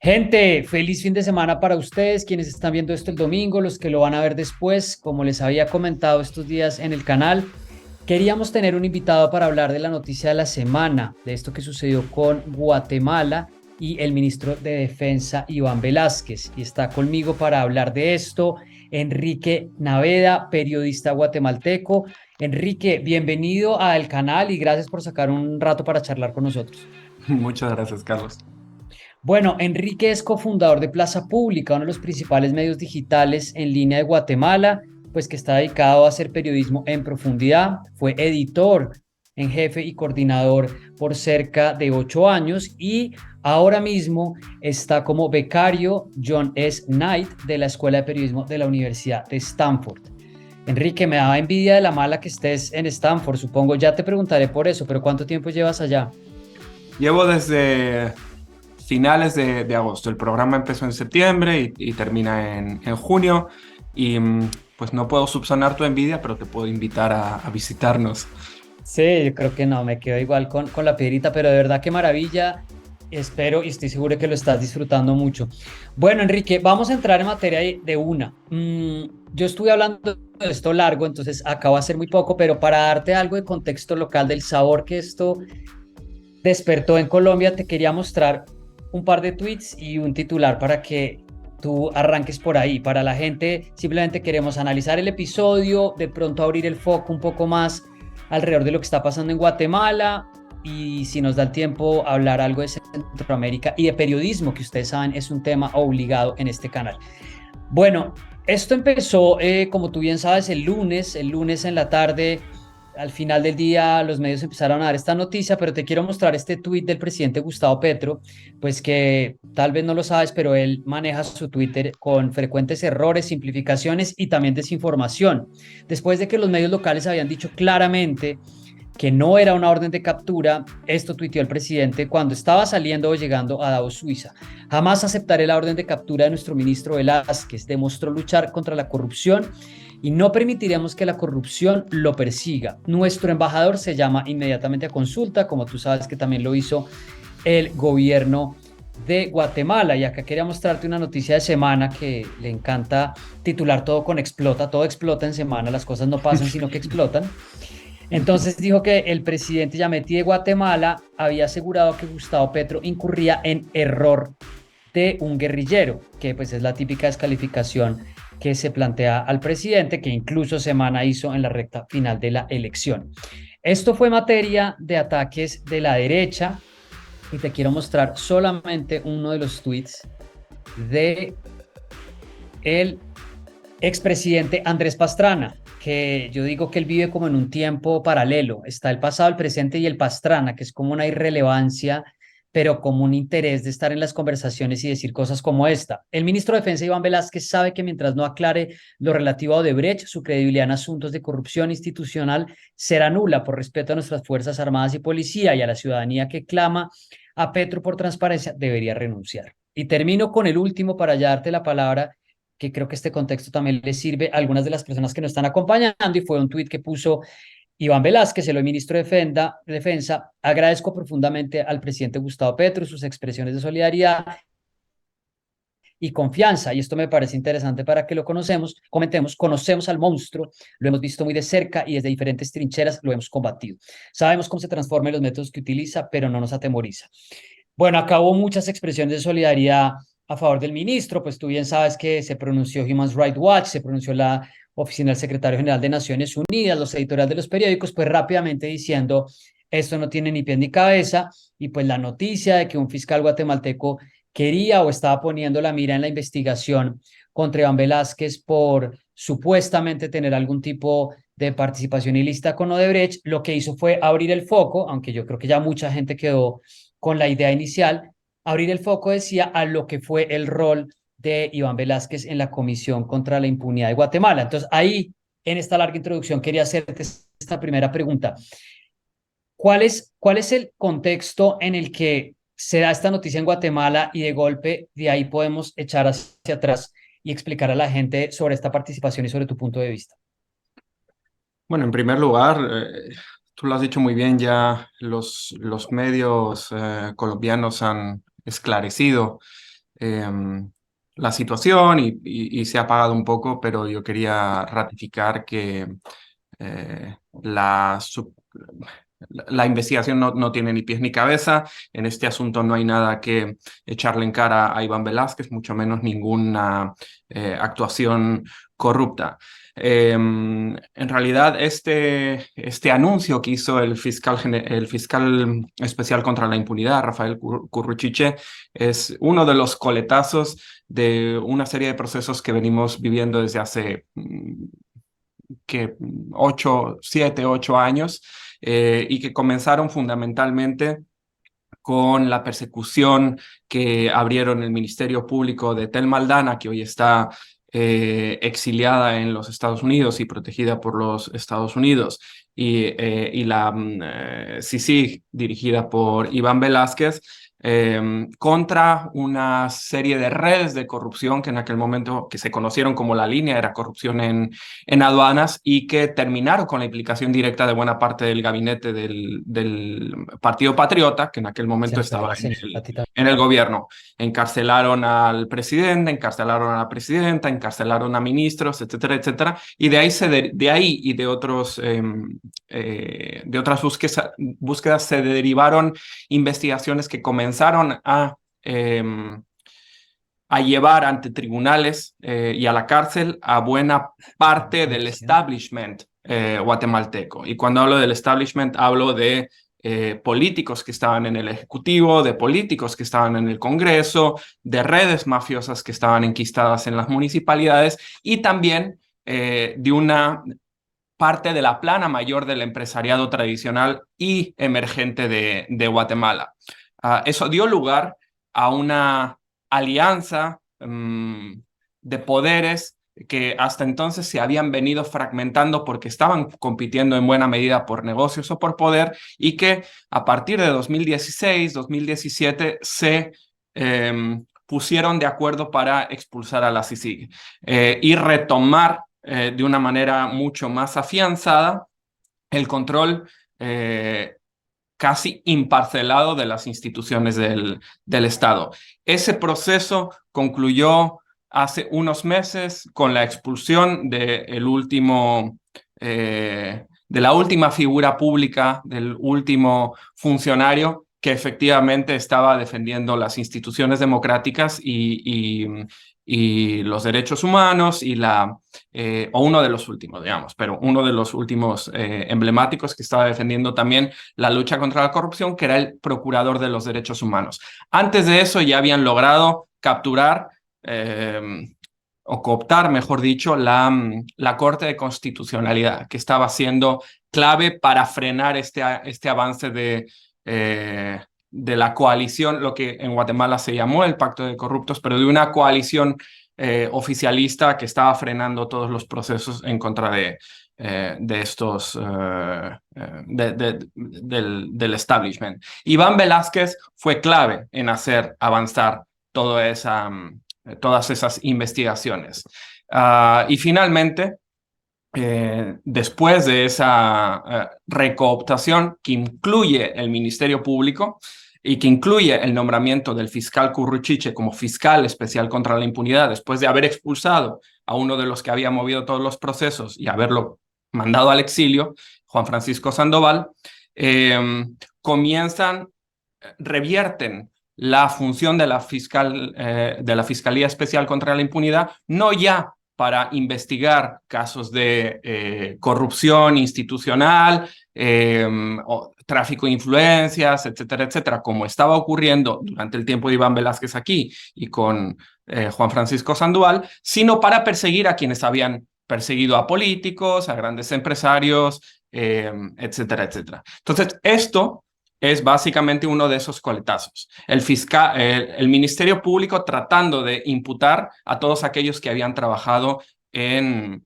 Gente, feliz fin de semana para ustedes, quienes están viendo esto el domingo, los que lo van a ver después. Como les había comentado estos días en el canal, queríamos tener un invitado para hablar de la noticia de la semana, de esto que sucedió con Guatemala y el ministro de Defensa, Iván Velázquez. Y está conmigo para hablar de esto Enrique Naveda, periodista guatemalteco. Enrique, bienvenido al canal y gracias por sacar un rato para charlar con nosotros. Muchas gracias, Carlos. Bueno, Enrique es cofundador de Plaza Pública, uno de los principales medios digitales en línea de Guatemala, pues que está dedicado a hacer periodismo en profundidad. Fue editor en jefe y coordinador por cerca de 8 años y ahora mismo está como becario John S. Knight de la Escuela de Periodismo de la Universidad de Stanford. Enrique, me da envidia de la mala que estés en Stanford, supongo. Ya te preguntaré por eso, pero ¿cuánto tiempo llevas allá? Llevo desde finales de agosto. El programa empezó en septiembre y termina en junio. Y pues no puedo subsanar tu envidia, pero te puedo invitar a visitarnos. Sí, yo creo que no, me quedo igual con la piedrita, pero de verdad qué maravilla. Espero y estoy seguro que lo estás disfrutando mucho. Bueno, Enrique, vamos a entrar en materia de una. Yo estuve hablando de esto largo, entonces acabo de hacer muy poco, pero para darte algo de contexto local del sabor que esto despertó en Colombia, te quería mostrar un par de tweets y un titular para que tú arranques por ahí. Para la gente, simplemente queremos analizar el episodio, de pronto abrir el foco un poco más alrededor de lo que está pasando en Guatemala y si nos da el tiempo hablar algo de Centroamérica y de periodismo, que ustedes saben es un tema obligado en este canal. Bueno, esto empezó, como tú bien sabes, el lunes en la tarde. Al final del día los medios empezaron a dar esta noticia, pero te quiero mostrar este tuit del presidente Gustavo Petro, pues que tal vez no lo sabes, pero él maneja su Twitter con frecuentes errores, simplificaciones y también desinformación. Después de que los medios locales habían dicho claramente que no era una orden de captura, esto tuiteó el presidente cuando estaba saliendo o llegando a Davos, Suiza. Jamás aceptaré la orden de captura de nuestro ministro Velázquez. Demostró luchar contra la corrupción y no permitiremos que la corrupción lo persiga. Nuestro embajador se llama inmediatamente a consulta, como tú sabes que también lo hizo el gobierno de Guatemala. Y acá quería mostrarte una noticia de semana que le encanta titular todo explota en semana, las cosas no pasan sino que explotan. Entonces dijo que el presidente Yametí de Guatemala había asegurado que Gustavo Petro incurría en error de un guerrillero, que pues es la típica descalificación que se plantea al presidente, que incluso Semana hizo en la recta final de la elección. Esto fue materia de ataques de la derecha y te quiero mostrar solamente uno de los tweets de el expresidente Andrés Pastrana, que yo digo que él vive como en un tiempo paralelo. Está el pasado, el presente y el Pastrana, que es como una irrelevancia, pero como un interés de estar en las conversaciones y decir cosas como esta. El ministro de Defensa, Iván Velázquez, sabe que mientras no aclare lo relativo a Odebrecht, su credibilidad en asuntos de corrupción institucional será nula por respeto a nuestras Fuerzas Armadas y Policía y a la ciudadanía que clama a Petro por transparencia, debería renunciar. Y termino con el último para ya darte la palabra, que creo que este contexto también le sirve a algunas de las personas que nos están acompañando, y fue un tuit que puso Iván Velázquez, el ministro de Defensa. Agradezco profundamente al presidente Gustavo Petro sus expresiones de solidaridad y confianza, y esto me parece interesante para que lo comentemos, conocemos al monstruo, lo hemos visto muy de cerca y desde diferentes trincheras lo hemos combatido. Sabemos cómo se transforma en los métodos que utiliza, pero no nos atemoriza. Bueno, acabó muchas expresiones de solidaridad a favor del ministro, pues tú bien sabes que se pronunció Human Rights Watch, se pronunció la Oficina del Secretario General de Naciones Unidas, los editoriales de los periódicos, pues rápidamente diciendo esto no tiene ni pie ni cabeza, y pues la noticia de que un fiscal guatemalteco quería o estaba poniendo la mira en la investigación contra Iván Velázquez por supuestamente tener algún tipo de participación ilícita con Odebrecht, lo que hizo fue abrir el foco, aunque yo creo que ya mucha gente quedó con la idea inicial, abrir el foco, decía, a lo que fue el rol de Iván Velázquez en la Comisión contra la Impunidad de Guatemala. Entonces, ahí, en esta larga introducción, quería hacerte esta primera pregunta. ¿Cuál es el contexto en el que se da esta noticia en Guatemala y de golpe de ahí podemos echar hacia atrás y explicar a la gente sobre esta participación y sobre tu punto de vista? Bueno, en primer lugar, tú lo has dicho muy bien, ya los medios colombianos han esclarecido la situación y se ha apagado un poco, pero yo quería ratificar que eh, la, sub- la investigación no tiene ni pies ni cabeza. En este asunto no hay nada que echarle en cara a Iván Velásquez, mucho menos ninguna actuación corrupta. En realidad, este anuncio que hizo el fiscal especial contra la impunidad, Rafael Curruchiche, es uno de los coletazos de una serie de procesos que venimos viviendo desde hace que 7, 8 años, y que comenzaron fundamentalmente con la persecución que abrieron el Ministerio Público de Tel Maldana, que hoy está exiliada en los Estados Unidos y protegida por los Estados Unidos, y la CICIG, dirigida por Iván Velásquez, contra una serie de redes de corrupción que en aquel momento que se conocieron como la línea era corrupción en aduanas, y que terminaron con la implicación directa de buena parte del gabinete del Partido Patriota, que en aquel momento estaba Sí, a ti también. en el gobierno. Encarcelaron al presidente, encarcelaron a la presidenta, encarcelaron a ministros, etcétera, etcétera. Y de ahí y de otras búsquedas se derivaron investigaciones que comenzaron a llevar ante tribunales y a la cárcel a buena parte del Corrupción. establishment guatemalteco. Y cuando hablo del establishment, hablo de políticos que estaban en el Ejecutivo, de políticos que estaban en el Congreso, de redes mafiosas que estaban enquistadas en las municipalidades, y también de una parte de la plana mayor del empresariado tradicional y emergente de Guatemala. Eso dio lugar a una alianza de poderes que hasta entonces se habían venido fragmentando porque estaban compitiendo en buena medida por negocios o por poder, y que a partir de 2016, 2017 se pusieron de acuerdo para expulsar a la CICIG y retomar de una manera mucho más afianzada el control casi imparcelado de las instituciones del Estado. Ese proceso concluyó hace unos meses con la expulsión de la última figura pública, del último funcionario que efectivamente estaba defendiendo las instituciones democráticas y los derechos humanos, o uno de los últimos, digamos, pero uno de los últimos emblemáticos que estaba defendiendo también la lucha contra la corrupción, que era el procurador de los derechos humanos. Antes de eso ya habían logrado capturar o cooptar, mejor dicho, la Corte de Constitucionalidad, que estaba siendo clave para frenar este avance de la coalición, lo que en Guatemala se llamó el Pacto de Corruptos, pero de una coalición oficialista que estaba frenando todos los procesos en contra de estos del establishment. Iván Velásquez fue clave en hacer avanzar todas esas investigaciones. Y finalmente, después de esa recooptación que incluye el Ministerio Público y que incluye el nombramiento del fiscal Curruchiche como fiscal especial contra la impunidad, después de haber expulsado a uno de los que había movido todos los procesos y haberlo mandado al exilio, Juan Francisco Sandoval, revierten la función de de la Fiscalía Especial contra la Impunidad, no ya para investigar casos de corrupción institucional, o tráfico de influencias, etcétera, etcétera, como estaba ocurriendo durante el tiempo de Iván Velásquez aquí y con Juan Francisco Sandoval, sino para perseguir a quienes habían perseguido a políticos, a grandes empresarios, etcétera, etcétera. Entonces, esto es básicamente uno de esos coletazos. El Ministerio Público tratando de imputar a todos aquellos que habían trabajado en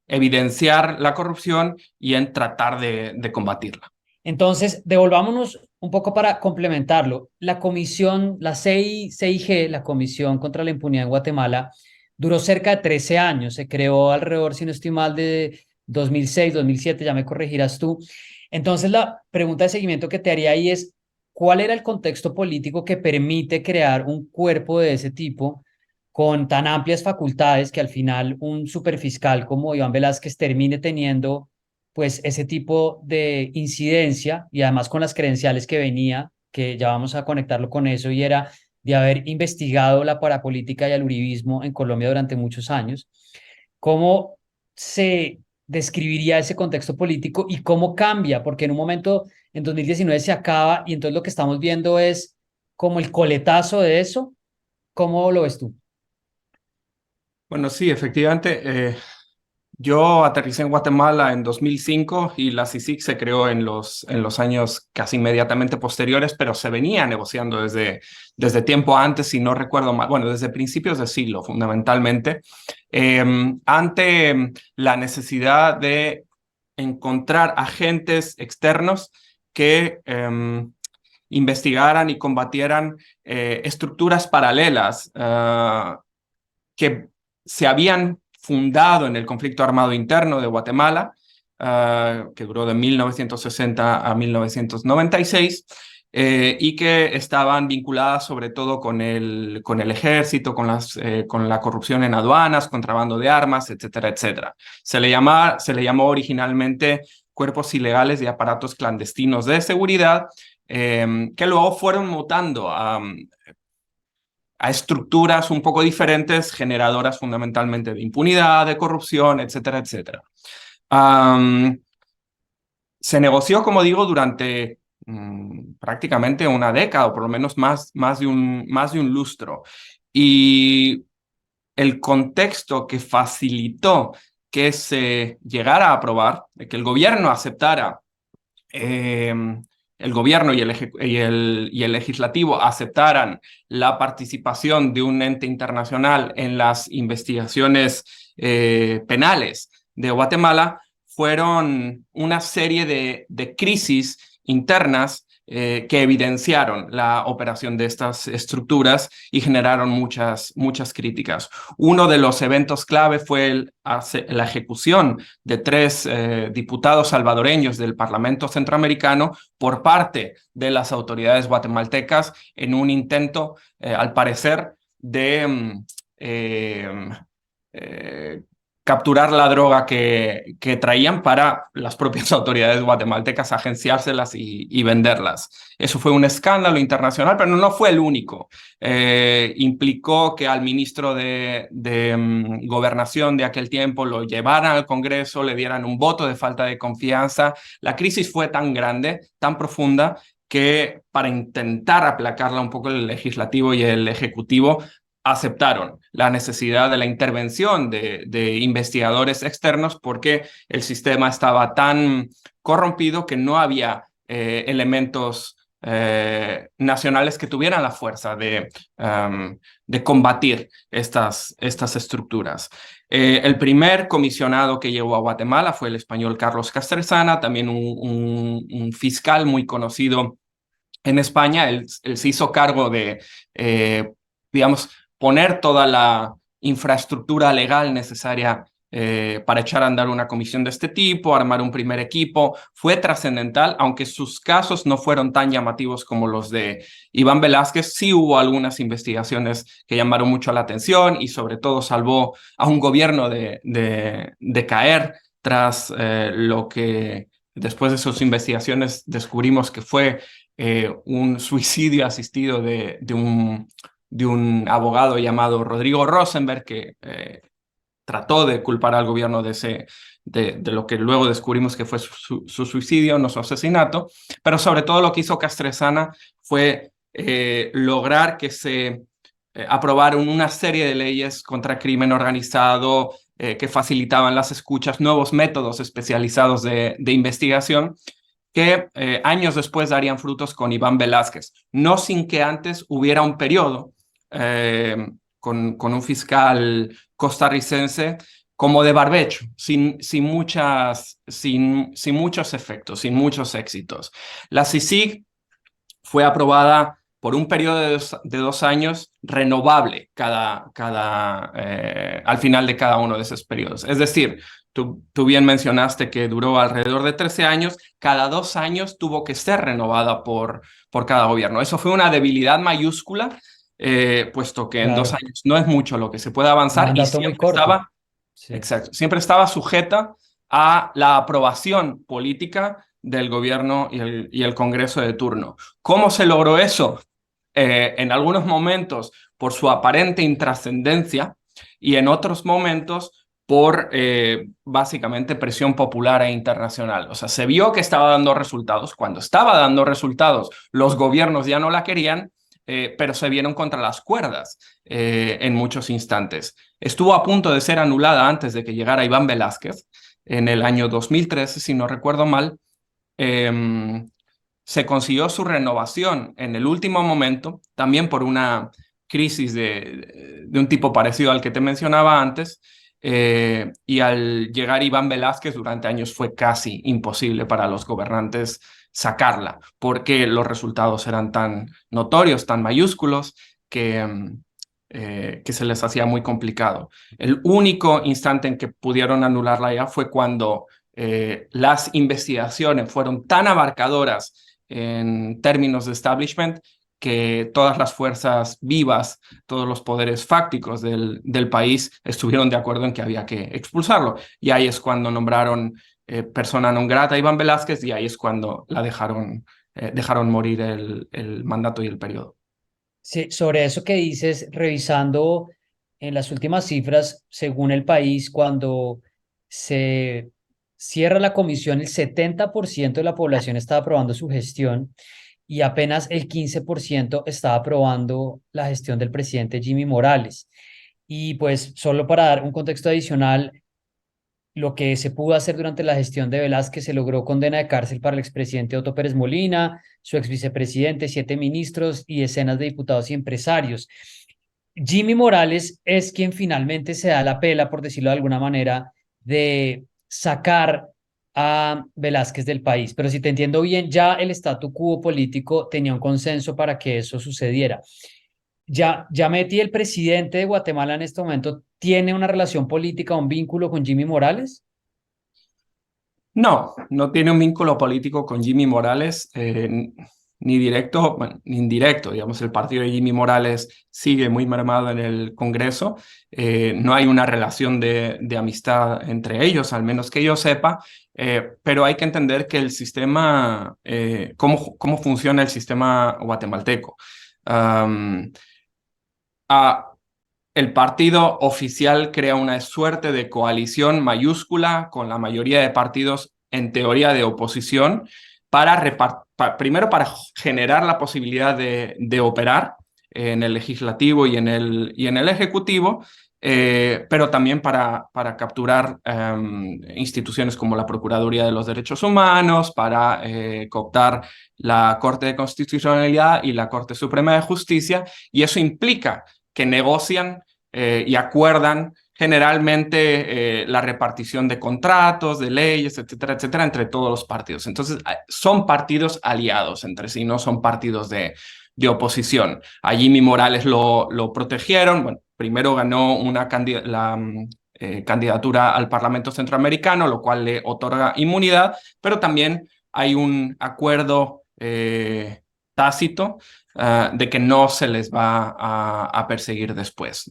evidenciar la corrupción y en tratar de combatirla. Entonces, devolvámonos un poco para complementarlo. La comisión, la CIG, la Comisión contra la Impunidad en Guatemala, duró cerca de 13 años. Se creó alrededor, si no estoy mal, de 2006, 2007, ya me corregirás tú. Entonces, la pregunta de seguimiento que te haría ahí es, ¿cuál era el contexto político que permite crear un cuerpo de ese tipo con tan amplias facultades que al final un superfiscal como Iván Velázquez termine teniendo pues ese tipo de incidencia y además con las credenciales que venía, que ya vamos a conectarlo con eso, y era de haber investigado la parapolítica y el uribismo en Colombia durante muchos años? ¿Cómo se describiría ese contexto político y cómo cambia? Porque en un momento, en 2019 se acaba y entonces lo que estamos viendo es como el coletazo de eso. ¿Cómo lo ves tú? Bueno, sí, efectivamente. Yo aterricé en Guatemala en 2005 y la CICIG se creó en los años casi inmediatamente posteriores, pero se venía negociando desde tiempo antes, si no recuerdo mal, bueno, desde principios de siglo fundamentalmente, ante la necesidad de encontrar agentes externos que investigaran y combatieran estructuras paralelas que se habían fundado en el conflicto armado interno de Guatemala, que duró de 1960 a 1996, y que estaban vinculadas sobre todo con el ejército, con la corrupción en aduanas, contrabando de armas, etcétera, etcétera. Se le llamó originalmente cuerpos ilegales y aparatos clandestinos de seguridad, que luego fueron mutando a estructuras un poco diferentes, generadoras fundamentalmente de impunidad, de corrupción, etcétera, etcétera. Se negoció, como digo, durante prácticamente una década, o por lo menos más de un lustro. Y el contexto que facilitó que se llegara a aprobar, de que el gobierno aceptara eh, el gobierno y el legislativo aceptaran la participación de un ente internacional en las investigaciones penales de Guatemala, fueron una serie de crisis internas que evidenciaron la operación de estas estructuras y generaron muchas críticas. Uno de los eventos clave fue la ejecución de 3 diputados salvadoreños del Parlamento Centroamericano por parte de las autoridades guatemaltecas en un intento, al parecer, de capturar la droga que traían para las propias autoridades guatemaltecas, agenciárselas y venderlas. Eso fue un escándalo internacional, pero no fue el único. Implicó que al ministro de Gobernación de aquel tiempo lo llevaran al Congreso, le dieran un voto de falta de confianza. La crisis fue tan grande, tan profunda, que para intentar aplacarla un poco el legislativo y el ejecutivo aceptaron la necesidad de la intervención de investigadores externos porque el sistema estaba tan corrompido que no había elementos nacionales que tuvieran la fuerza de combatir estas estructuras. El primer comisionado que llegó a Guatemala fue el español Carlos Castresana, también un fiscal muy conocido en España. Él se hizo cargo de, digamos, poner toda la infraestructura legal necesaria para echar a andar una comisión de este tipo, armar un primer equipo. Fue trascendental, aunque sus casos no fueron tan llamativos como los de Iván Velázquez. Sí hubo algunas investigaciones que llamaron mucho la atención y sobre todo salvó a un gobierno de caer tras lo que después de sus investigaciones descubrimos que fue un suicidio asistido de un abogado llamado Rodrigo Rosenberg, que trató de culpar al gobierno de lo que luego descubrimos que fue su suicidio, no su asesinato. Pero sobre todo lo que hizo Castresana fue lograr que se aprobaron una serie de leyes contra crimen organizado, que facilitaban las escuchas, nuevos métodos especializados de investigación, que años después darían frutos con Iván Velázquez, no sin que antes hubiera un periodo con un fiscal costarricense como de barbecho, sin muchos efectos, sin muchos éxitos. La CICIG fue aprobada por un periodo de 2 años renovable al final de cada uno de esos periodos. Es decir, tú bien mencionaste que duró alrededor de 13 años, cada 2 años tuvo que ser renovada por cada gobierno. Eso fue una debilidad mayúscula, puesto que en dos Claro, años no es mucho lo que se puede un avanzar y mandato muy corto. Sí. exacto, siempre estaba sujeta a la aprobación política del gobierno y el Congreso de turno. ¿Cómo se logró eso? En algunos momentos por su aparente intrascendencia y en otros momentos por básicamente presión popular e internacional. O sea, se vio que estaba dando resultados. Cuando estaba dando resultados, los gobiernos ya no la querían, pero se vieron contra las cuerdas en muchos instantes. Estuvo a punto de ser anulada antes de que llegara Iván Velázquez en el año 2013, si no recuerdo mal. Eh, Se consiguió su renovación en el último momento, también por una crisis de un tipo parecido al que te mencionaba antes, y al llegar Iván Velázquez durante años fue casi imposible para los gobernantes sacarla, porque los resultados eran tan notorios, tan mayúsculos, que se les hacía muy complicado. El único instante en que pudieron anularla ya fue cuando las investigaciones fueron tan abarcadoras en términos de establishment que todas las fuerzas vivas, todos los poderes fácticos del país estuvieron de acuerdo en que había que expulsarlo. Y ahí es cuando nombraron persona non grata a Iván Velázquez y ahí es cuando dejaron morir el mandato y el periodo. Sí, sobre eso que dices, revisando en las últimas cifras, según el país, cuando se cierra la comisión, el 70% de la población está aprobando su gestión y apenas el 15% está aprobando la gestión del presidente Jimmy Morales. Y pues solo para dar un contexto adicional, lo que se pudo hacer durante la gestión de Velázquez, se logró condena de cárcel para el expresidente Otto Pérez Molina, su exvicepresidente, 7 ministros y decenas de diputados y empresarios. Jimmy Morales es quien finalmente se da la pela, por decirlo de alguna manera, de sacar a Velázquez del país. Pero si te entiendo bien, ya el statu quo político tenía un consenso para que eso sucediera. Ya Metí, el presidente de Guatemala en este momento, tiene una relación política, un vínculo con Jimmy Morales. No, no tiene un vínculo político con Jimmy Morales, ni directo, bueno, ni indirecto. Digamos, el partido de Jimmy Morales sigue muy mermado en el Congreso. No hay una relación de amistad entre ellos, al menos que yo sepa, pero hay que entender que el sistema, cómo funciona el sistema guatemalteco. Um, a, el partido oficial crea una suerte de coalición mayúscula con la mayoría de partidos en teoría de oposición primero para generar la posibilidad de operar en el legislativo y en el ejecutivo, pero también para capturar instituciones como la Procuraduría de los Derechos Humanos, para cooptar la Corte de Constitucionalidad y la Corte Suprema de Justicia, y eso implica que negocian y acuerdan generalmente la repartición de contratos, de leyes, etcétera, etcétera, entre todos los partidos. Entonces, son partidos aliados entre sí, no son partidos de oposición. A Jimmy Morales lo protegieron. Bueno, primero ganó la candidatura al Parlamento Centroamericano, lo cual le otorga inmunidad, pero también hay un acuerdo tácito de que no se les va a perseguir después.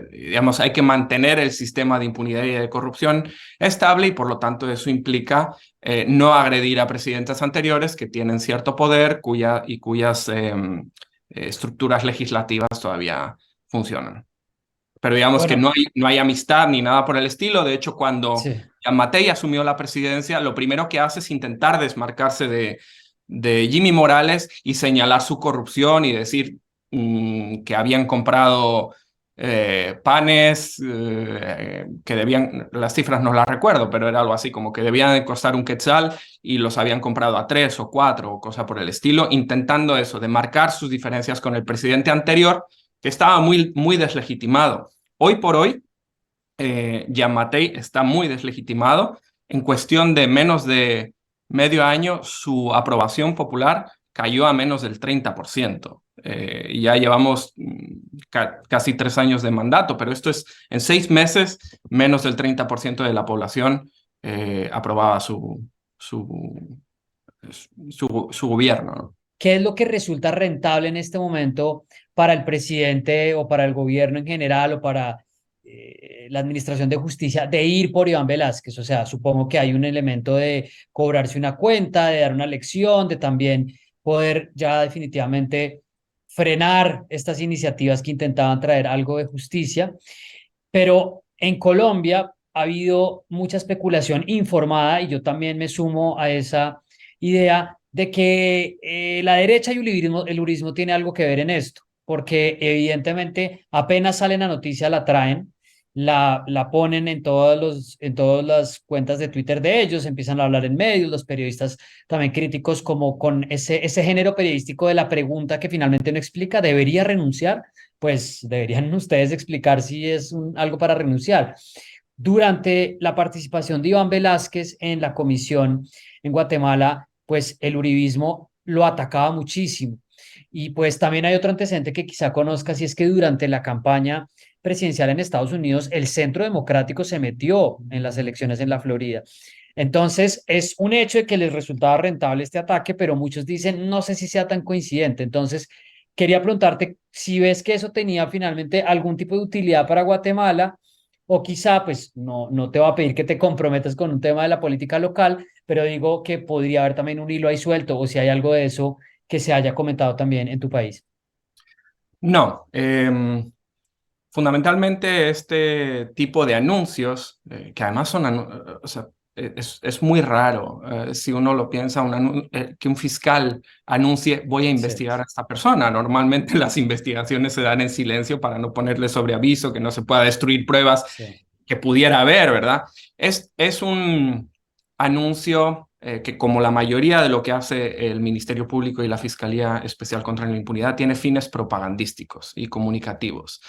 Digamos, hay que mantener el sistema de impunidad y de corrupción estable y por lo tanto eso implica no agredir a presidentes anteriores que tienen cierto poder cuyas estructuras legislativas todavía funcionan. Pero digamos que Bueno, no hay amistad ni nada por el estilo. De hecho, cuando sí. Yamatei asumió la presidencia, lo primero que hace es intentar desmarcarse de Jimmy Morales y señalar su corrupción y decir que habían comprado panes que debían, las cifras no las recuerdo, pero era algo así como que debían de costar un quetzal y los habían comprado a 3 o 4 o cosa por el estilo, intentando eso, de marcar sus diferencias con el presidente anterior, que estaba muy, muy deslegitimado. Hoy por hoy, Yamatei está muy deslegitimado. En cuestión de menos de medio año, su aprobación popular cayó a menos del 30%. Y ya llevamos casi 3 años de mandato, pero esto es, en 6 meses, menos del 30% de la población aprobaba su gobierno, ¿no? ¿Qué es lo que resulta rentable en este momento para el presidente o para el gobierno en general o para la administración de justicia de ir por Iván Velázquez? O sea, supongo que hay un elemento de cobrarse una cuenta, de dar una lección, de también poder ya definitivamente frenar estas iniciativas que intentaban traer algo de justicia. Pero en Colombia ha habido mucha especulación informada y yo también me sumo a esa idea de que la derecha y el uribismo tiene algo que ver en esto, porque evidentemente apenas sale la noticia la traen, la ponen en todas las cuentas de Twitter de ellos, empiezan a hablar en medios, los periodistas también críticos como con ese género periodístico de la pregunta que finalmente no explica, ¿debería renunciar? Pues deberían ustedes explicar si es algo para renunciar. Durante la participación de Iván Velázquez en la comisión en Guatemala, pues el uribismo lo atacaba muchísimo. Y pues también hay otro antecedente que quizá conozcas, y es que durante la campaña presidencial en Estados Unidos, el Centro Democrático se metió en las elecciones en la Florida. Entonces, es un hecho de que les resultaba rentable este ataque, pero muchos dicen, no sé si sea tan coincidente. Entonces, quería preguntarte si ves que eso tenía finalmente algún tipo de utilidad para Guatemala, o quizá, pues no te va a pedir que te comprometas con un tema de la política local, pero digo que podría haber también un hilo ahí suelto, o si hay algo de eso que se haya comentado también en tu país. No, fundamentalmente este tipo de anuncios, que además son, o sea, es muy raro, si uno lo piensa, que un fiscal anuncie voy a Sí, investigar a esta persona. Normalmente las investigaciones se dan en silencio para no ponerle sobre aviso, que no se pueda destruir pruebas sí, que pudiera haber, ¿verdad? Es un anuncio que, como la mayoría de lo que hace el Ministerio Público y la Fiscalía Especial contra la Impunidad, tiene fines propagandísticos y comunicativos.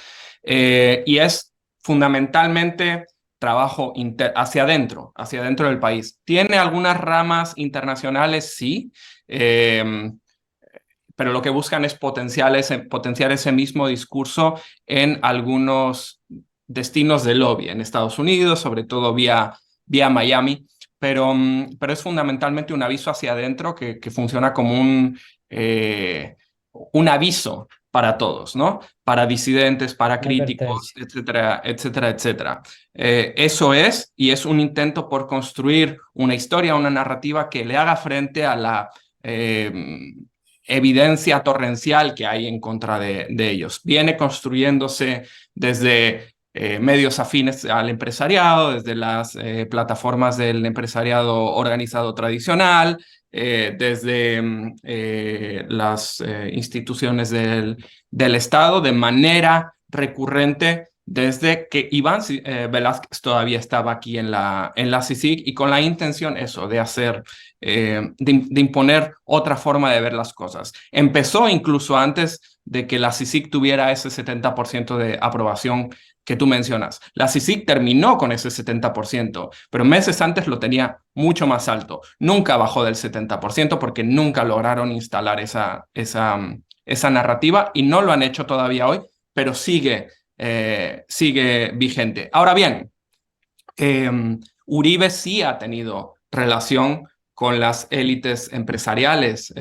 Y es fundamentalmente trabajo hacia adentro del país. Tiene algunas ramas internacionales, sí, pero lo que buscan es potenciar ese mismo discurso en algunos destinos de lobby, en Estados Unidos, sobre todo vía Miami, pero es fundamentalmente un aviso hacia adentro que funciona como un aviso para todos, ¿no? Para disidentes, para una críticos, advertencia. etcétera, etcétera, etcétera. Eso es, y es un intento por construir una historia, una narrativa que le haga frente a la evidencia torrencial que hay en contra de ellos. Viene construyéndose desde medios afines al empresariado, desde las plataformas del empresariado organizado tradicional, desde las instituciones del Estado, de manera recurrente desde que Iván Velázquez todavía estaba aquí en la CICIG, y con la intención eso, de hacer, de imponer otra forma de ver las cosas. Empezó incluso antes de que la CICIG tuviera ese 70% de aprobación que tú mencionas. La CICIG terminó con ese 70%, pero meses antes lo tenía mucho más alto. Nunca bajó del 70% porque nunca lograron instalar esa narrativa, y no lo han hecho todavía hoy, pero sigue vigente. Ahora bien, Uribe sí ha tenido relación con las élites empresariales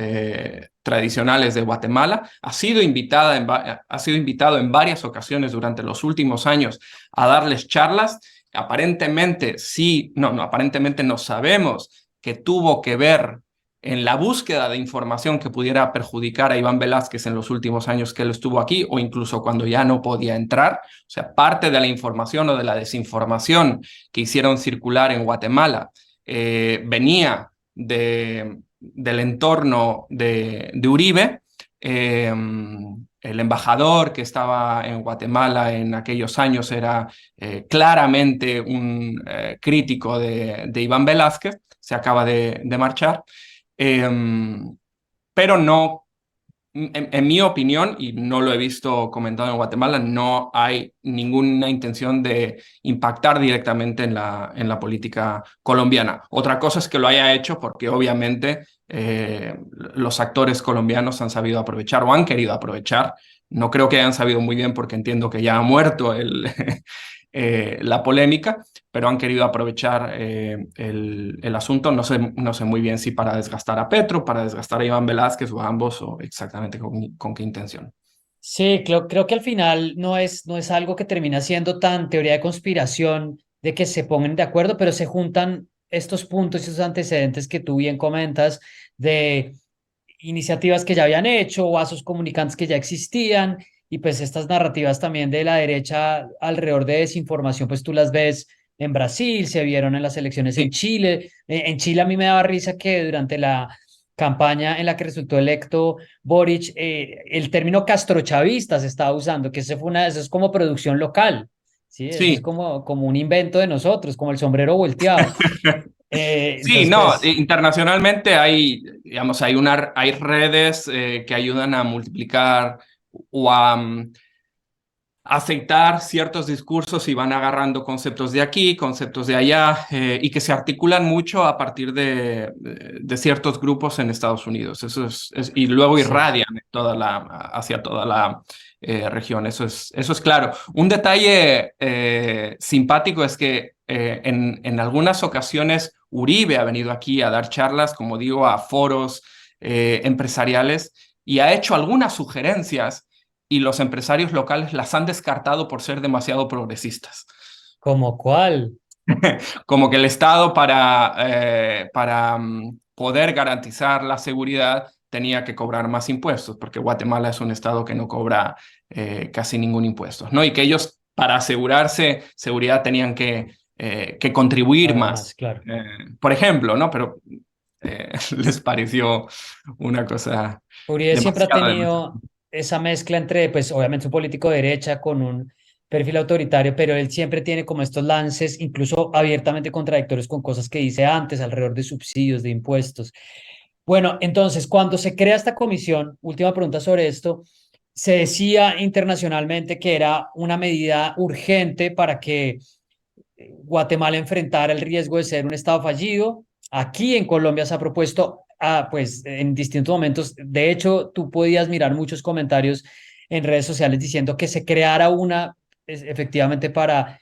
tradicionales de Guatemala. Ha sido invitado en varias ocasiones durante los últimos años a darles charlas. Aparentemente sí, no, aparentemente no sabemos que tuvo que ver en la búsqueda de información que pudiera perjudicar a Iván Velázquez en los últimos años que él estuvo aquí, o incluso cuando ya no podía entrar. O sea, parte de la información o de la desinformación que hicieron circular en Guatemala venía del entorno de Uribe. El embajador que estaba en Guatemala en aquellos años era claramente un crítico de Iván Velázquez, se acaba de marchar, pero no en mi opinión, y no lo he visto comentado en Guatemala, no hay ninguna intención de impactar directamente en la política colombiana. Otra cosa es que lo haya hecho porque obviamente los actores colombianos han sabido aprovechar o han querido aprovechar. No creo que hayan sabido muy bien porque entiendo que ya ha muerto la polémica, pero han querido aprovechar el asunto. No sé muy bien si para desgastar a Petro, para desgastar a Iván Velázquez o a ambos, o exactamente con qué intención. Sí, creo que al final no es algo que termina siendo tan teoría de conspiración de que se pongan de acuerdo, pero se juntan estos puntos y estos antecedentes que tú bien comentas de iniciativas que ya habían hecho, vasos comunicantes que ya existían, y pues estas narrativas también de la derecha alrededor de desinformación, pues tú las ves en Brasil, se vieron en las elecciones en Sí, Chile. En Chile a mí me daba risa que durante la campaña en la que resultó electo Boric, el término castrochavista se estaba usando, que eso es como producción local, ¿sí? Eso es sí. como un invento de nosotros, como el sombrero volteado. Sí, Entonces, no, pues, internacionalmente hay, digamos, hay redes que ayudan a multiplicar o a aceitar ciertos discursos y van agarrando conceptos de aquí, conceptos de allá, y que se articulan mucho a partir de ciertos grupos en Estados Unidos. Y luego sí, irradian hacia toda la región. Eso es claro. Un detalle simpático es que en algunas ocasiones Uribe ha venido aquí a dar charlas, como digo, a foros empresariales y ha hecho algunas sugerencias y los empresarios locales las han descartado por ser demasiado progresistas. ¿como cuál? Como que el Estado para poder garantizar la seguridad tenía que cobrar más impuestos, porque Guatemala es un Estado que no cobra casi ningún impuesto, ¿no? Y que ellos para asegurarse seguridad tenían que contribuir Pagar más, más, claro. por ejemplo, ¿no? Pero les pareció una cosa Uribe siempre ha demasiado. tenido esa mezcla entre, pues obviamente un político de derecha con un perfil autoritario, pero él siempre tiene como estos lances, incluso abiertamente contradictorios con cosas que dice antes alrededor de subsidios, de impuestos. Bueno, entonces, cuando se crea esta comisión, última pregunta sobre esto, se decía internacionalmente que era una medida urgente para que Guatemala enfrentara el riesgo de ser un estado fallido. Aquí en Colombia se ha propuesto, pues en distintos momentos, de hecho, tú podías mirar muchos comentarios en redes sociales diciendo que se creara una, efectivamente, para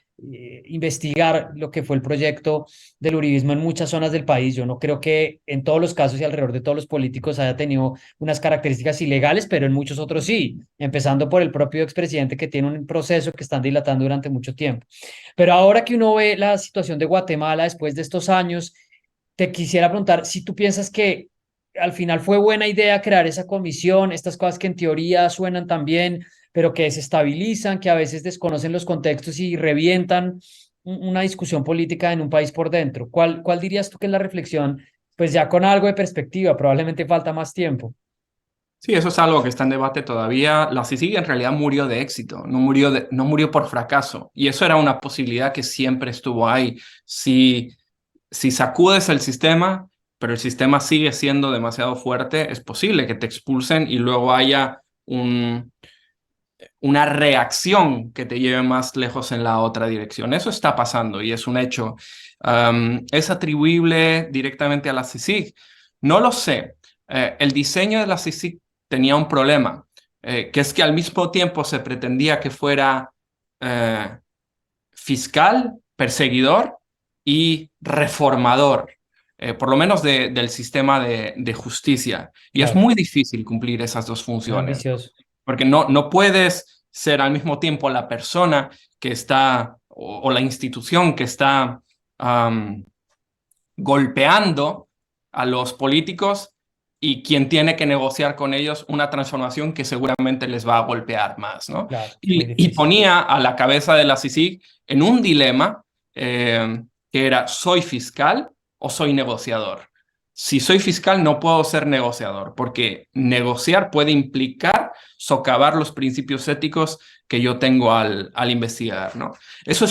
investigar lo que fue el proyecto del uribismo en muchas zonas del país. Yo no creo que en todos los casos y alrededor de todos los políticos haya tenido unas características ilegales, pero en muchos otros sí, empezando por el propio expresidente que tiene un proceso que están dilatando durante mucho tiempo. Pero ahora que uno ve la situación de Guatemala después de estos años, te quisiera preguntar si tú piensas que al final fue buena idea crear esa comisión, estas cosas que en teoría suenan tan bien, pero que desestabilizan, que a veces desconocen los contextos y revientan una discusión política en un país por dentro. ¿Cuál dirías tú que es la reflexión? Pues ya con algo de perspectiva, probablemente falta más tiempo. Sí, eso es algo que está en debate todavía. La CICIG en realidad murió de éxito, no murió por fracaso. Y eso era una posibilidad que siempre estuvo ahí. Si sacudes el sistema, pero el sistema sigue siendo demasiado fuerte, es posible que te expulsen y luego haya una reacción que te lleve más lejos en la otra dirección. Eso está pasando y es un hecho. ¿Es atribuible directamente a la CICIG? No lo sé. El diseño de la CICIG tenía un problema, que es que al mismo tiempo se pretendía que fuera eh, fiscal, perseguidor y reformador, por lo menos del sistema de justicia. Y es Claro, muy difícil cumplir esas dos muy funciones, ambicioso. porque no puedes ser al mismo tiempo la persona que está o la institución que está um, golpeando a los políticos y quien tiene que negociar con ellos una transformación que seguramente les va a golpear más, ¿no? Claro, muy Y difícil. ponía a la cabeza de la CICIG en un dilema que era, ¿soy fiscal o soy negociador? Si soy fiscal no puedo ser negociador, porque negociar puede implicar socavar los principios éticos que yo tengo al investigar, ¿no? Eso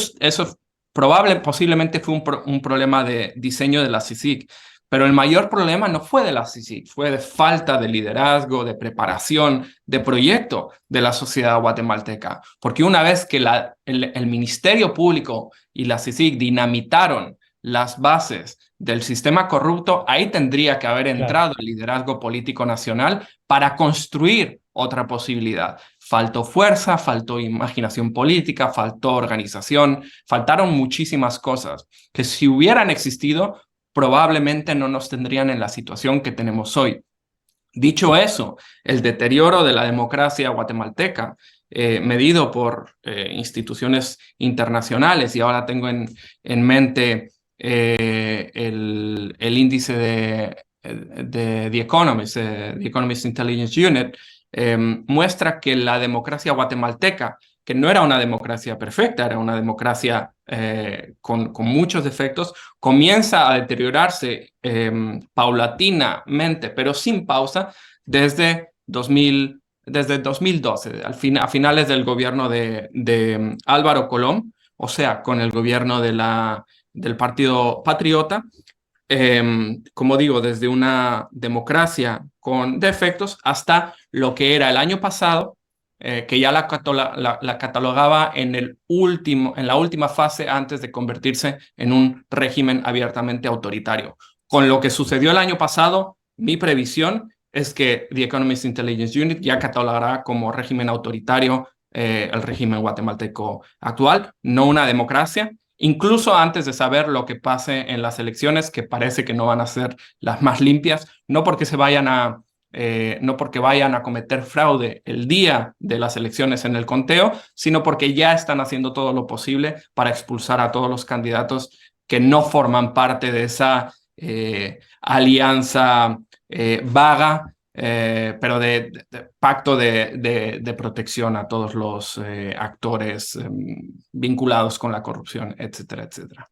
posiblemente fue un problema de diseño de la CICIG, Pero el mayor problema no fue de la CICIG, fue de falta de liderazgo, de preparación, de proyecto de la sociedad guatemalteca. Porque una vez que el Ministerio Público y la CICIG dinamitaron las bases del sistema corrupto, ahí tendría que haber Claro. entrado el liderazgo político nacional para construir otra posibilidad. Faltó fuerza, faltó imaginación política, faltó organización, faltaron muchísimas cosas que si hubieran existido, probablemente no nos tendrían en la situación que tenemos hoy. Dicho eso, el deterioro de la democracia guatemalteca, medido por instituciones internacionales, y ahora tengo en mente el índice de The Economist Intelligence Unit, muestra que la democracia guatemalteca, que no era una democracia perfecta, era una democracia con muchos defectos, comienza a deteriorarse paulatinamente, pero sin pausa, desde 2012, a finales del gobierno de Álvaro Colón, o sea, con el gobierno del Partido Patriota. Como digo, desde una democracia con defectos hasta lo que era el año pasado, que ya la catalogaba en la última fase antes de convertirse en un régimen abiertamente autoritario. Con lo que sucedió el año pasado, mi previsión es que The Economist Intelligence Unit ya catalogará como régimen autoritario el régimen guatemalteco actual, no una democracia, incluso antes de saber lo que pase en las elecciones, que parece que no van a ser las más limpias, no porque vayan a cometer fraude el día de las elecciones en el conteo, sino porque ya están haciendo todo lo posible para expulsar a todos los candidatos que no forman parte de esa alianza vaga, pero de pacto de protección a todos los actores vinculados con la corrupción, etcétera, etcétera.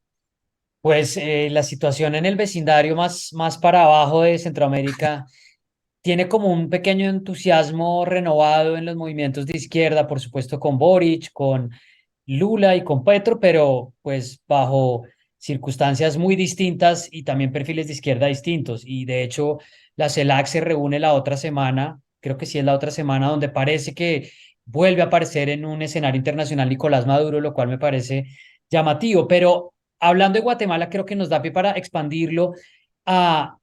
Pues la situación en el vecindario más para abajo de Centroamérica tiene como un pequeño entusiasmo renovado en los movimientos de izquierda, por supuesto con Boric, con Lula y con Petro, pero pues bajo circunstancias muy distintas y también perfiles de izquierda distintos. Y de hecho, la CELAC se reúne la otra semana, creo que sí es la otra semana, donde parece que vuelve a aparecer en un escenario internacional Nicolás Maduro, lo cual me parece llamativo. Pero hablando de Guatemala, creo que nos da pie para expandirlo a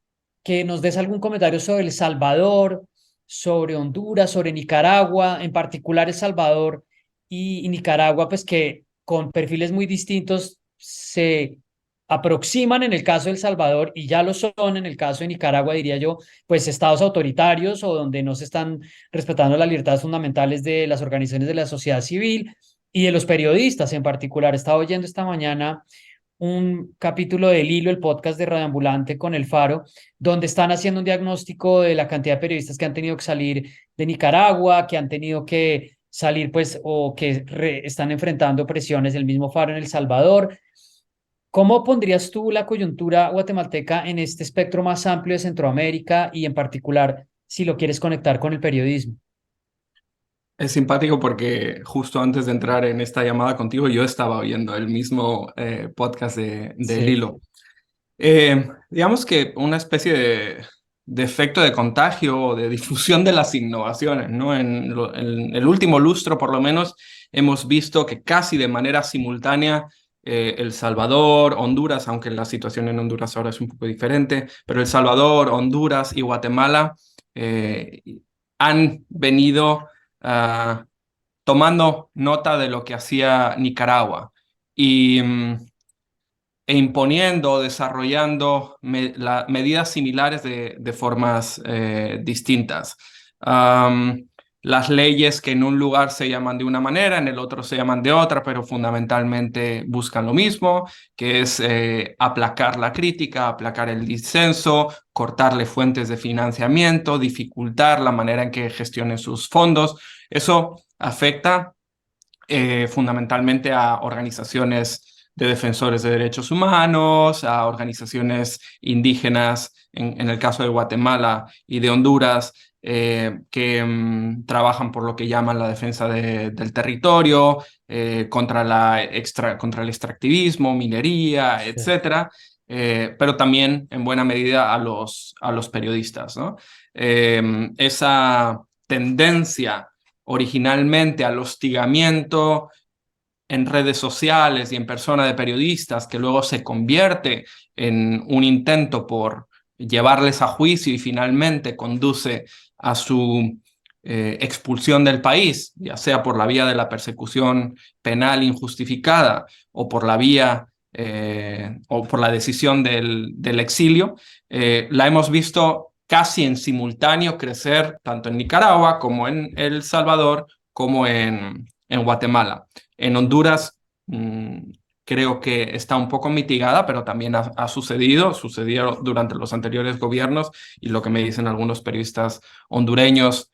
que nos des algún comentario sobre El Salvador, sobre Honduras, sobre Nicaragua, en particular El Salvador y Nicaragua, pues que con perfiles muy distintos se aproximan en el caso de El Salvador y ya lo son en el caso de Nicaragua, diría yo, pues estados autoritarios o donde no se están respetando las libertades fundamentales de las organizaciones de la sociedad civil y de los periodistas en particular. Estaba oyendo esta mañana un capítulo del Hilo, el podcast de Radioambulante con El Faro, donde están haciendo un diagnóstico de la cantidad de periodistas que han tenido que salir de Nicaragua, que han tenido que salir, pues, o que están enfrentando presiones del mismo Faro en El Salvador. ¿Cómo pondrías tú la coyuntura guatemalteca en este espectro más amplio de Centroamérica y en particular si lo quieres conectar con el periodismo? Es simpático porque justo antes de entrar en esta llamada contigo, yo estaba oyendo el mismo podcast de Sí, Lilo. Digamos que una especie de efecto de contagio o de difusión de las innovaciones, ¿no? En el último lustro, por lo menos, hemos visto que casi de manera simultánea El Salvador, Honduras, aunque la situación en Honduras ahora es un poco diferente, pero El Salvador, Honduras y Guatemala eh, han venido tomando nota de lo que hacía Nicaragua. Y e imponiendo, desarrollando medidas similares de formas distintas. Las leyes que en un lugar se llaman de una manera, en el otro se llaman de otra, pero fundamentalmente buscan lo mismo, que es aplacar la crítica, aplacar el disenso, cortarle fuentes de financiamiento, dificultar la manera en que gestionen sus fondos. Eso afecta fundamentalmente a organizaciones de defensores de derechos humanos, a organizaciones indígenas, en el caso de Guatemala y de Honduras, que trabajan por lo que llaman la defensa del territorio, contra el extractivismo, minería, sí. etcétera. pero también en buena medida a los periodistas, ¿no? Esa tendencia originalmente al hostigamiento en redes sociales y en persona de periodistas, que luego se convierte en un intento por llevarles a juicio y finalmente conduce a su expulsión del país, ya sea por la vía de la persecución penal injustificada o por la vía o por la decisión del exilio, la hemos visto casi en simultáneo crecer tanto en Nicaragua como en El Salvador como en Guatemala. En Honduras creo que está un poco mitigada, pero también sucedió durante los anteriores gobiernos y lo que me dicen algunos periodistas hondureños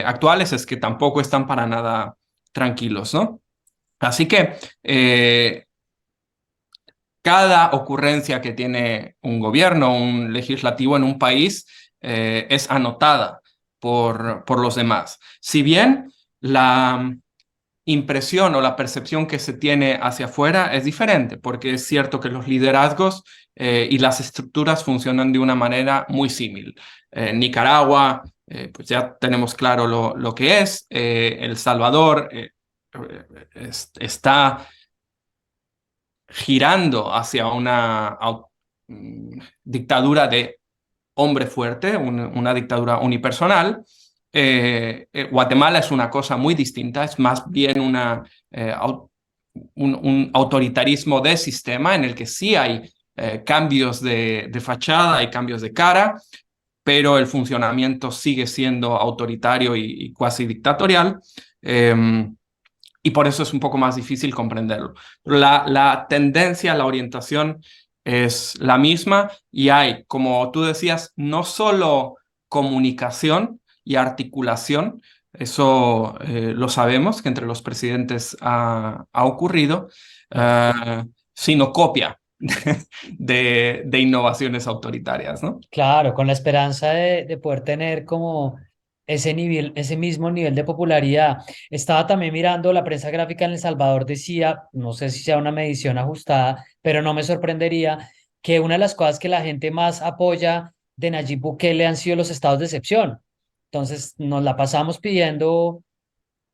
actuales es que tampoco están para nada tranquilos, ¿no? Así que cada ocurrencia que tiene un gobierno, un legislativo en un país, es anotada por los demás. Si bien la impresión o la percepción que se tiene hacia afuera es diferente, porque es cierto que los liderazgos y las estructuras funcionan de una manera muy similar. Nicaragua, pues ya tenemos claro lo que es. El Salvador está girando hacia una dictadura de hombre fuerte, una dictadura unipersonal. Guatemala es una cosa muy distinta, es más bien un autoritarismo de sistema en el que sí hay cambios de fachada, hay cambios de cara, pero el funcionamiento sigue siendo autoritario y cuasi dictatorial. Y por eso es un poco más difícil comprenderlo. Pero la tendencia, la orientación es la misma y hay, como tú decías, no solo comunicación y articulación, eso lo sabemos que entre los presidentes ha ocurrido, sino copia de innovaciones autoritarias, ¿no? Claro, con la esperanza de poder tener como ese nivel, ese mismo nivel de popularidad. Estaba también mirando la prensa gráfica en El Salvador, decía, no sé si sea una medición ajustada, pero no me sorprendería que una de las cosas que la gente más apoya de Nayib Bukele han sido los estados de excepción. Entonces, nos la pasamos pidiendo,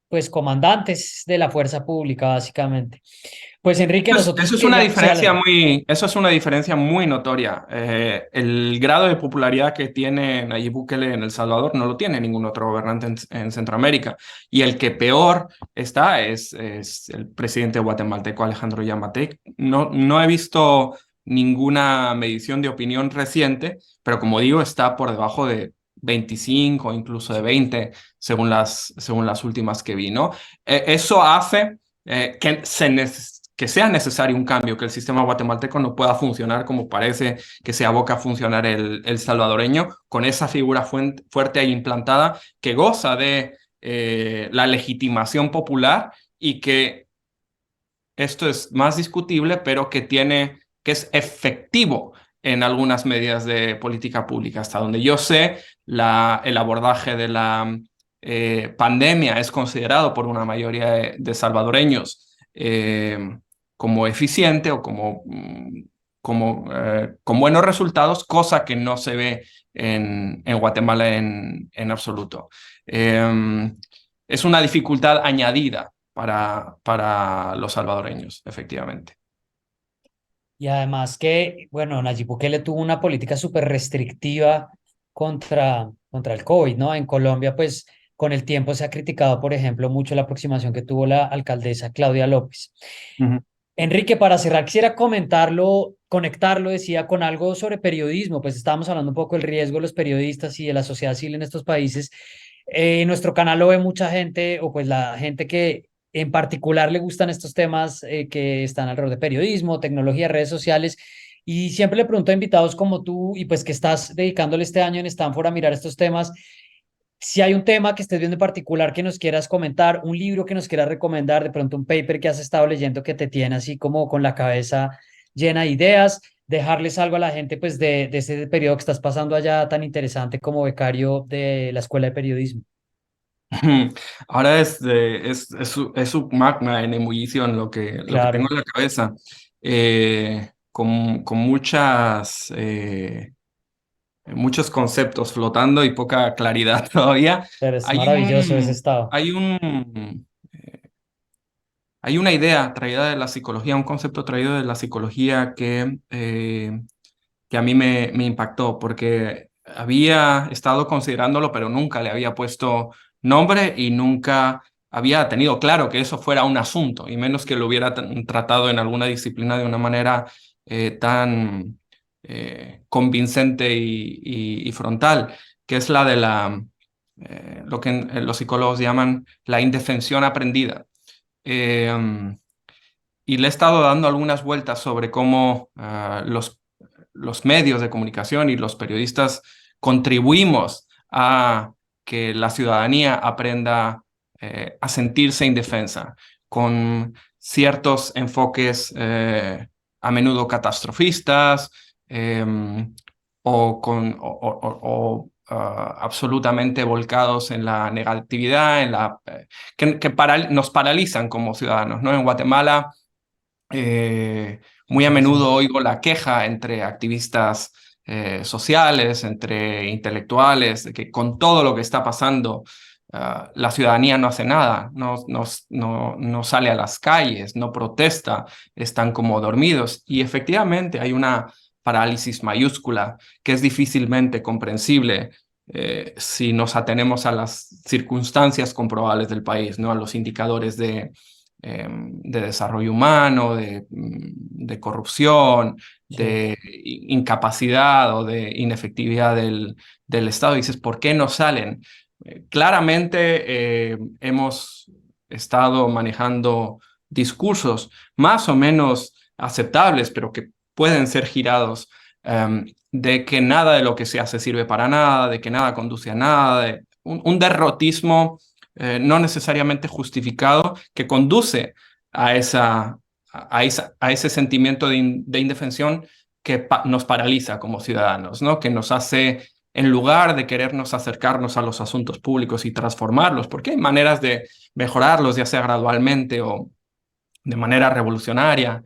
pues, comandantes de la fuerza pública, básicamente. Pues, Enrique, nosotros Eso es una queríamos, sí, diferencia dale. eso es una diferencia muy notoria. El grado de popularidad que tiene Nayib Bukele en El Salvador no lo tiene ningún otro gobernante en Centroamérica. Y el que peor está es el presidente guatemalteco Alejandro Yamatei. No he visto ninguna medición de opinión reciente, pero como digo, está por debajo de 25, incluso de 20, según las últimas que vi, ¿no? Eso hace que sea necesario un cambio, que el sistema guatemalteco no pueda funcionar como parece que se aboca a funcionar el salvadoreño, con esa figura fuerte e implantada que goza de la legitimación popular y que esto es más discutible, pero que es efectivo en algunas medidas de política pública. Hasta donde yo sé, el abordaje de la pandemia es considerado por una mayoría de salvadoreños como eficiente o con buenos resultados, cosa que no se ve en Guatemala en absoluto. Es una dificultad añadida para los salvadoreños, efectivamente. Y además que, bueno, Nayib Bukele tuvo una política súper restrictiva contra el COVID, ¿no? En Colombia, pues, con el tiempo se ha criticado, por ejemplo, mucho la aproximación que tuvo la alcaldesa Claudia López. Ujú. Enrique, para cerrar, quisiera comentarlo, conectarlo, decía, con algo sobre periodismo, pues estábamos hablando un poco del riesgo de los periodistas y de la sociedad civil en estos países. En nuestro canal lo ve mucha gente, o pues la gente que en particular le gustan estos temas que están alrededor de periodismo, tecnología, redes sociales, y siempre le pregunto a invitados como tú, y pues que estás dedicándole este año en Stanford a mirar estos temas, si hay un tema que estés viendo en particular que nos quieras comentar, un libro que nos quieras recomendar, de pronto un paper que has estado leyendo que te tiene así como con la cabeza llena de ideas, dejarles algo a la gente pues de ese periodo que estás pasando allá tan interesante como becario de la Escuela de Periodismo. Ahora es su magna en ebullición lo que tengo Claro. en la cabeza. con muchos conceptos flotando y poca claridad todavía. Pero es Hay maravilloso ese estado. hay hay una idea traída de la psicología, un concepto traído de la psicología que a mí me impactó, porque había estado considerándolo, pero nunca le había puesto nombre y nunca había tenido claro que eso fuera un asunto, y menos que lo hubiera tratado en alguna disciplina de una manera tan convincente y frontal, que es la de lo que los psicólogos llaman la indefensión aprendida. Eh, y le he estado dando algunas vueltas sobre cómo los medios de comunicación y los periodistas contribuimos a que la ciudadanía aprenda a sentirse indefensa, con ciertos enfoques a menudo catastrofistas, absolutamente volcados en la negatividad, que nos paralizan como ciudadanos, ¿no? En Guatemala, eh, muy a menudo Interesante. oigo la queja entre activistas sociales, entre intelectuales, de que con todo lo que está pasando, la ciudadanía no hace nada, no sale a las calles, no protesta, están como dormidos. Y efectivamente hay una parálisis mayúscula que es difícilmente comprensible si nos atenemos a las circunstancias comprobables del país, ¿no? A los indicadores de desarrollo humano, de corrupción, Sí. de incapacidad o de inefectividad del Estado. Y dices, ¿por qué no salen? Claramente hemos estado manejando discursos más o menos aceptables, pero que pueden ser girados, de que nada de lo que se hace sirve para nada, de que nada conduce a nada, de un derrotismo no necesariamente justificado, que conduce a, a ese sentimiento de indefensión que nos paraliza como ciudadanos, ¿no? Que nos hace, en lugar de querernos acercarnos a los asuntos públicos y transformarlos, porque hay maneras de mejorarlos, ya sea gradualmente o de manera revolucionaria,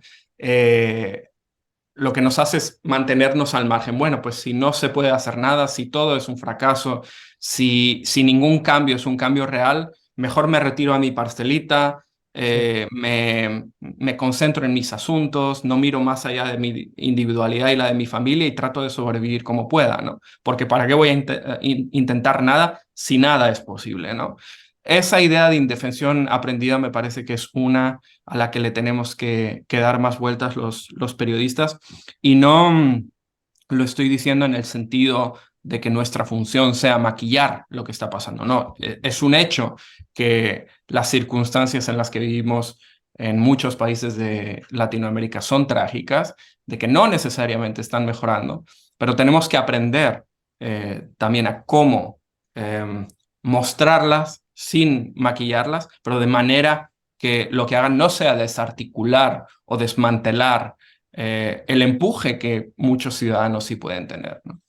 lo que nos hace es mantenernos al margen. Bueno, pues si no se puede hacer nada, si todo es un fracaso, si ningún cambio es un cambio real, mejor me retiro a mi parcelita, Sí. me concentro en mis asuntos, no miro más allá de mi individualidad y la de mi familia y trato de sobrevivir como pueda, ¿no? Porque ¿para qué voy a intentar nada si nada es posible, ¿no? Esa idea de indefensión aprendida me parece que es una a la que le tenemos que dar más vueltas los periodistas, y no lo estoy diciendo en el sentido de que nuestra función sea maquillar lo que está pasando. No, es un hecho que las circunstancias en las que vivimos en muchos países de Latinoamérica son trágicas, de que no necesariamente están mejorando, pero tenemos que aprender también a cómo mostrarlas sin maquillarlas, pero de manera que lo que hagan no sea desarticular o desmantelar el empuje que muchos ciudadanos sí pueden tener, ¿no?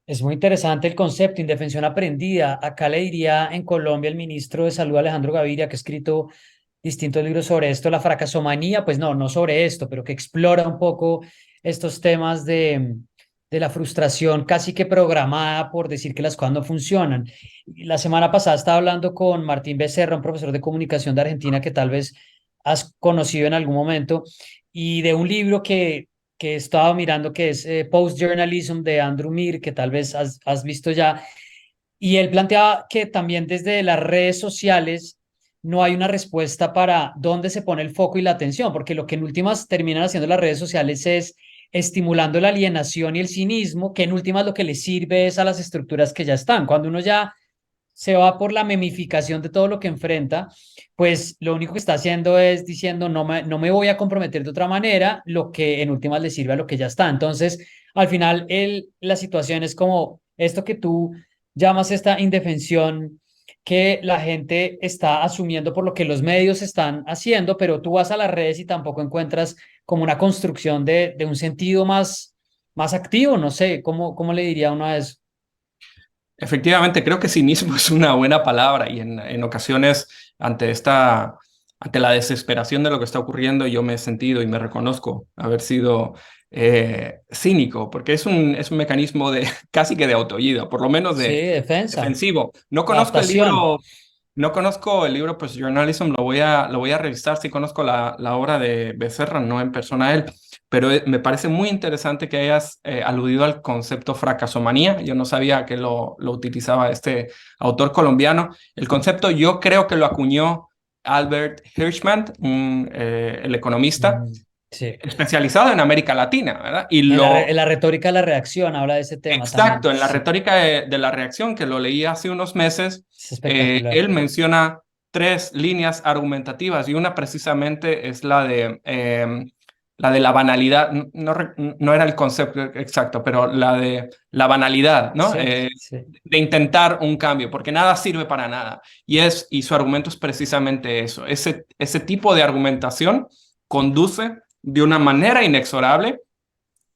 Es muy interesante el concepto, indefensión aprendida. Acá le diría en Colombia el ministro de Salud, Alejandro Gaviria, que ha escrito distintos libros sobre esto, la fracasomanía, pues no, no sobre esto, pero que explora un poco estos temas de la frustración casi que programada por decir que las cosas no funcionan. La semana pasada estaba hablando con Martín Becerra, un profesor de comunicación de Argentina que tal vez has conocido en algún momento, y de un libro que he estado mirando que es Post-Journalism de Andrew Mir, que tal vez has visto ya, y él planteaba que también desde las redes sociales no hay una respuesta para dónde se pone el foco y la atención, porque lo que en últimas terminan haciendo las redes sociales es estimulando la alienación y el cinismo, que en últimas lo que le sirve es a las estructuras que ya están. Cuando uno ya se va por la memificación de todo lo que enfrenta, pues lo único que está haciendo es diciendo no me voy a comprometer de otra manera, lo que en últimas le sirve a lo que ya está. Entonces, al final, la situación es como esto que tú llamas esta indefensión que la gente está asumiendo por lo que los medios están haciendo, pero tú vas a las redes y tampoco encuentras como una construcción de un sentido más activo, no sé, ¿cómo le diría uno a eso? Efectivamente, creo que cinismo es una buena palabra, y en ocasiones ante esta ante la desesperación de lo que está ocurriendo, yo me he sentido y me reconozco haber sido cínico, porque es un mecanismo de casi que de autoayuda, por lo menos Sí, de defensa, defensivo. No conozco el adaptación. libro. No conozco el libro Post Journalism, lo voy a revisar. Sí conozco la obra de Becerra, no en persona a él, pero me parece muy interesante que hayas aludido al concepto fracasomanía. Yo no sabía que lo utilizaba este autor colombiano. El concepto yo creo que lo acuñó Albert Hirschman, el economista, Mm, sí. especializado en América Latina, ¿verdad? Y En la retórica de la reacción habla de ese tema también. exacto, en la Sí, retórica de la reacción, que lo leí hace unos meses, es espectacular. él menciona tres líneas argumentativas y una precisamente es la de la banalidad. No era el concepto exacto, pero la de la banalidad, ¿no? Sí, sí. De intentar un cambio, porque nada sirve para nada. Y su argumento es precisamente eso. Ese tipo de argumentación conduce de una manera inexorable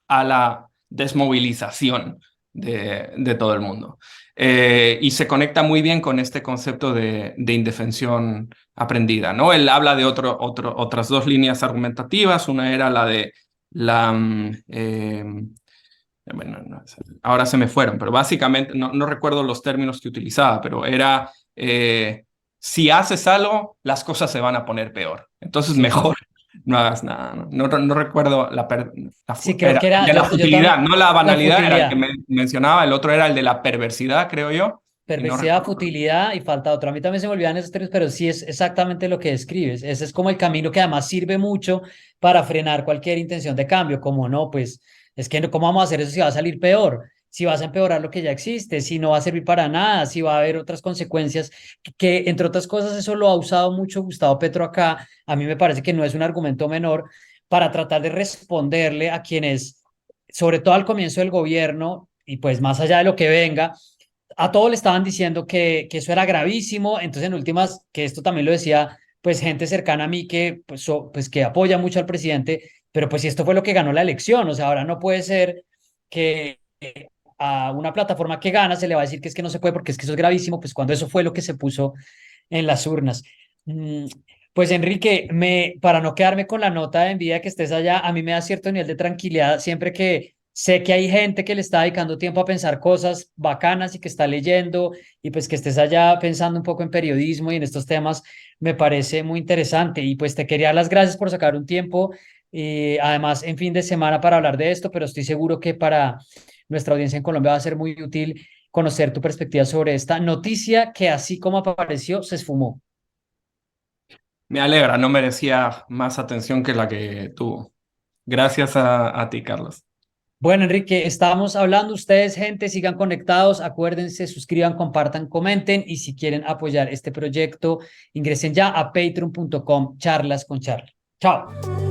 a la desmovilización de todo el mundo. Y se conecta muy bien con este concepto de indefensión aprendida, ¿no? Él habla de otras dos líneas argumentativas. Una era la de la... bueno, ahora se me fueron, pero básicamente no recuerdo los términos que utilizaba, pero era, si haces algo, las cosas se van a poner peor. Entonces Sí, mejor no hagas nada. No recuerdo sí, creo era que era, de la yo futilidad, también, no la la banalidad, era el que futilidad. mencionaba, el otro era el de la perversidad, creo yo, y no Perversidad, recuerdo. futilidad y falta otro. A mí también se me olvidan esos tres, pero sí es exactamente lo que describes. Ese es como el camino que además sirve mucho para frenar cualquier intención de cambio. Como no, pues es que ¿cómo vamos a hacer eso si va a salir peor? Si vas a empeorar lo que ya existe, si no va a servir para nada, si va a haber otras consecuencias, entre otras cosas, eso lo ha usado mucho Gustavo Petro acá. A mí me parece que no es un argumento menor para tratar de responderle a quienes, sobre todo al comienzo del gobierno, y pues más allá de lo que venga, a todos le estaban diciendo que eso era gravísimo, entonces en últimas, que esto también lo decía pues gente cercana a mí que pues que apoya mucho al presidente, pero pues si esto fue lo que ganó la elección, o sea, ahora no puede ser que a una plataforma que gana se le va a decir que es que no se puede porque es que eso es gravísimo, pues cuando eso fue lo que se puso en las urnas. Mm, Pues Enrique, para no quedarme con la nota de envidia que estés allá, a mí me da cierto nivel de tranquilidad siempre que sé que hay gente que le está dedicando tiempo a pensar cosas bacanas y que está leyendo y pues que estés allá pensando un poco en periodismo y en estos temas me parece muy interesante y pues te quería dar las gracias por sacar un tiempo además en fin de semana para hablar de esto, pero estoy seguro que para nuestra audiencia en Colombia va a ser muy útil conocer tu perspectiva sobre esta noticia que así como apareció se esfumó. Me alegra, no merecía más atención que la que tuvo. Gracias a ti, Carlos. Bueno, Enrique, estábamos hablando. Ustedes, gente, sigan conectados. Acuérdense, suscriban, compartan, comenten. Y si quieren apoyar este proyecto, ingresen ya a patreon.com charlas con Charlie. Chao.